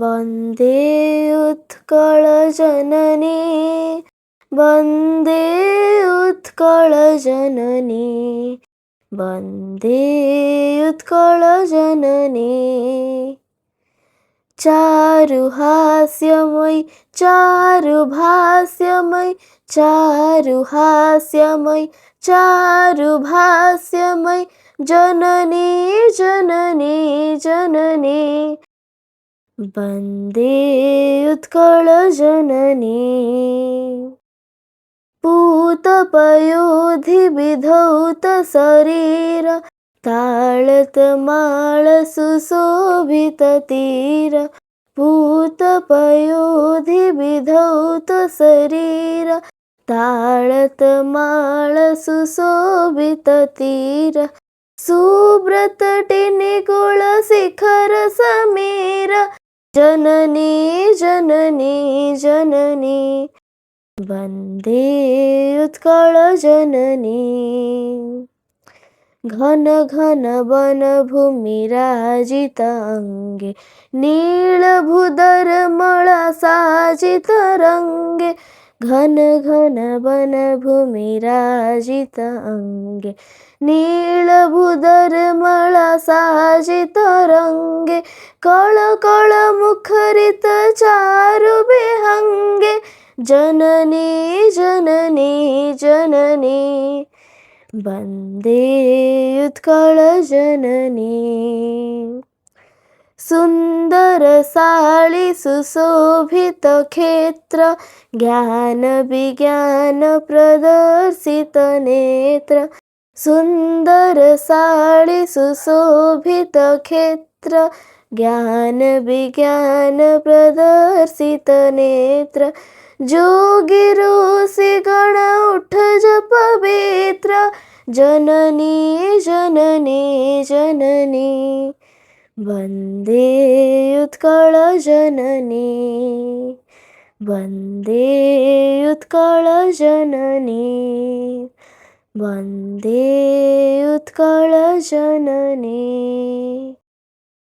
वन्दे उत्कलजननी वन्दे उत्कलजननी वन्दे उत्कलजननी चारुहास्यमयी चारुभास्यमयी चारुहास्यमयी चारुभास्यमयी जननी जननी जननी वन्दे उत्कलजननी पूतपयोधिविधौतशरीर ताळतमाळ सुशोभिततीर पूतपयोधिविधौतशरीर ताळतमाळ सुशोभिततीर सुब्रतटिनिकुलशिखर समीर जननी जननी जननी वन्दे उत्कलजननी घन घन वनभूमिराजिताङ्गे नीलभूधरमळसाजितरङ्गे घन घन वनभूमिराजिताङ्गे नीलभूधरमळसाजितरङ्गे कळकळमुखरित चारुविहङ्गे जननी जननी जननी वन्दे उत्कलजननी सुन्दरसाळि सुशोभितक्षेत्र ज्ञानविज्ञानप्रदर्शितनेत्र सुन्दरसाळि सुशोभितक्षेत्र ज्ञानविज्ञानप्रदर्शितनेत्र जोगिऋषिगण उठ पवित्र जननी जननी जननी वन्दे उत्कलजननी वन्दे उत्कलजननी वन्दे उत्कलजननी।